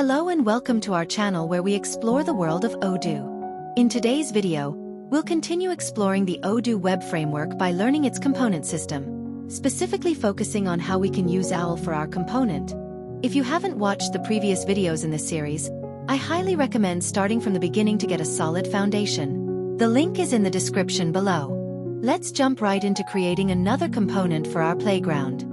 Hello and welcome to our channel where we explore the world of Odoo. In today's video, we'll continue exploring the Odoo Web Framework by learning its component system, specifically focusing on how we can use OWL for our component. If you haven't watched the previous videos in this series, I highly recommend starting from the beginning to get a solid foundation. The link is in the description below. Let's jump right into creating another component for our playground.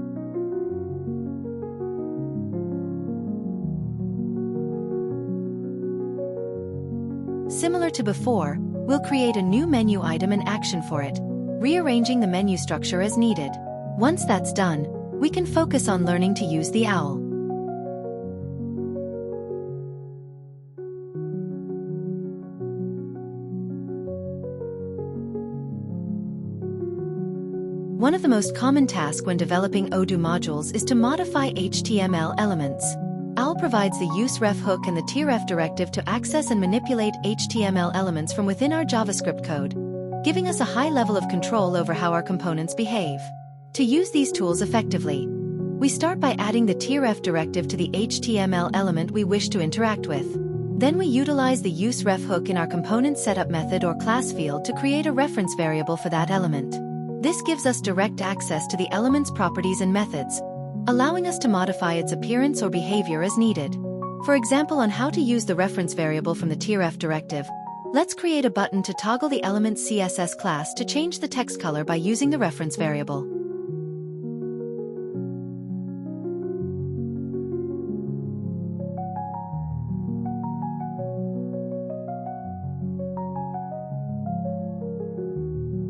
Similar to before, we'll create a new menu item and action for it, rearranging the menu structure as needed. Once that's done, we can focus on learning to use the OWL. One of the most common tasks when developing Odoo modules is to modify HTML elements. OWL provides the useRef hook and the directive directive to access and manipulate HTML elements from within our JavaScript code, giving us a high level of control over how our components behave. To use these tools effectively, we start by adding the directive directive to the HTML element we wish to interact with. Then we utilize the useRef hook in our component setup method or class field to create a reference variable for that element. This gives us direct access to the element's properties and methods, allowing us to modify its appearance or behavior as needed. For example, on how to use the reference variable from the directive directive, let's create a button to toggle the element CSS class to change the text color by using the reference variable.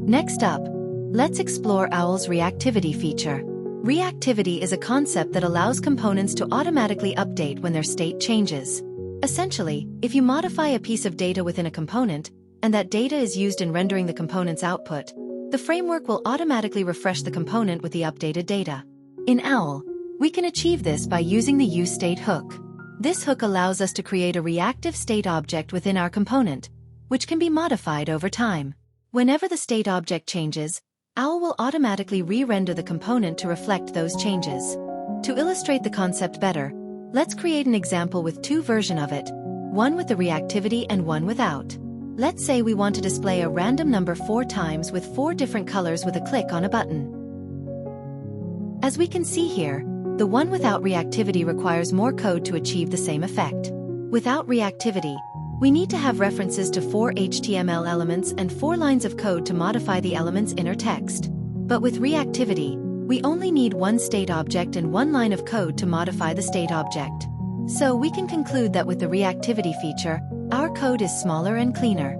Next up, let's explore OWL's Reactivity feature. Reactivity is a concept that allows components to automatically update when their state changes. Essentially, if you modify a piece of data within a component, and that data is used in rendering the component's output, the framework will automatically refresh the component with the updated data. In OWL, we can achieve this by using the useState hook. This hook allows us to create a reactive state object within our component, which can be modified over time. Whenever the state object changes, OWL will automatically re-render the component to reflect those changes. To illustrate the concept better, let's create an example with two versions of it, one with the reactivity and one without. Let's say we want to display a random number 4 times with 4 different colors with a click on a button. As we can see here, the one without reactivity requires more code to achieve the same effect. Without reactivity, we need to have references to 4 HTML elements and 4 lines of code to modify the element's inner text. But with reactivity, we only need 1 state object and 1 line of code to modify the state object. So we can conclude that with the reactivity feature, our code is smaller and cleaner.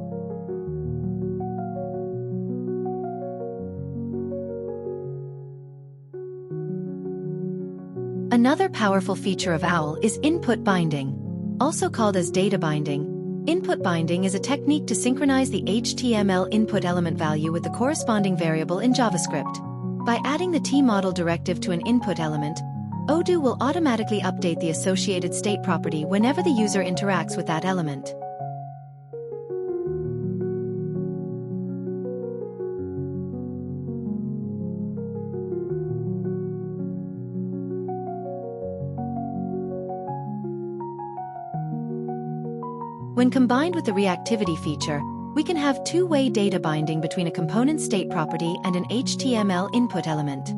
Another powerful feature of OWL is input binding. Also called as data binding, input binding is a technique to synchronize the HTML input element value with the corresponding variable in JavaScript. By adding the tModel directive to an input element, Odoo will automatically update the associated state property whenever the user interacts with that element. When combined with the reactivity feature, we can have two-way data binding between a component state property and an HTML input element.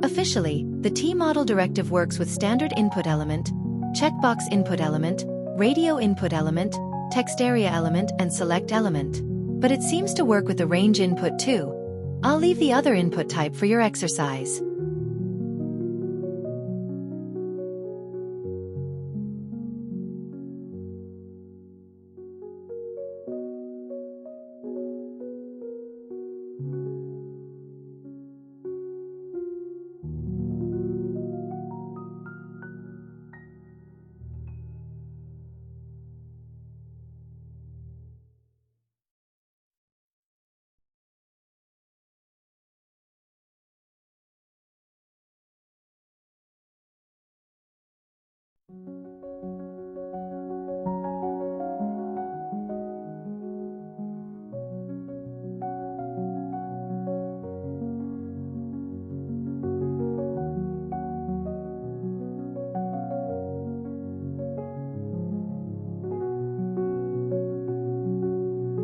Officially, the tModel directive works with standard input element, checkbox input element, radio input element, text area element, and select element. But it seems to work with the range input too. I'll leave the other input type for your exercise.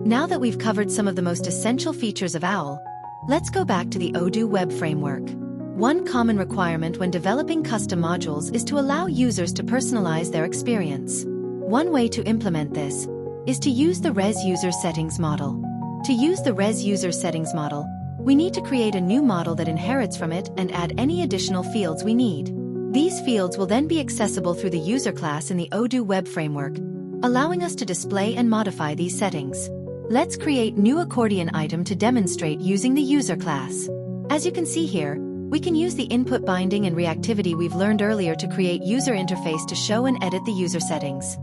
Now that we've covered some of the most essential features of OWL, let's go back to the Odoo Web Framework. One common requirement when developing custom modules is to allow users to personalize their experience. One way to implement this is to use the Res User Settings model. To use the Res User Settings model, we need to create a new model that inherits from it and add any additional fields we need. These fields will then be accessible through the user class in the Odoo Web Framework, allowing us to display and modify these settings. Let's create new accordion item to demonstrate using the user class. As you can see here, we can use the input binding and reactivity we've learned earlier to create user interface to show and edit the user settings.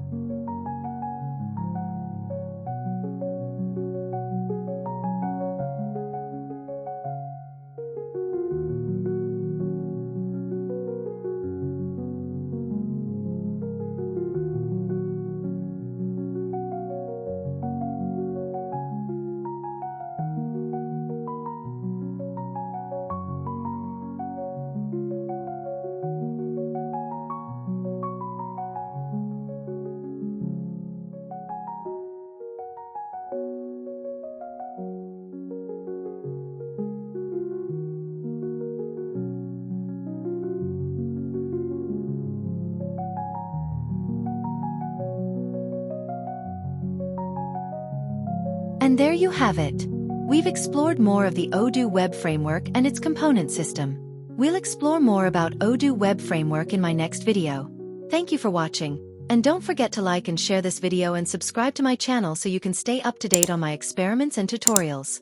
And there you have it. We've explored more of the Odoo Web Framework and its component system. We'll explore more about Odoo Web Framework in my next video. Thank you for watching, and don't forget to like and share this video and subscribe to my channel so you can stay up to date on my experiments and tutorials.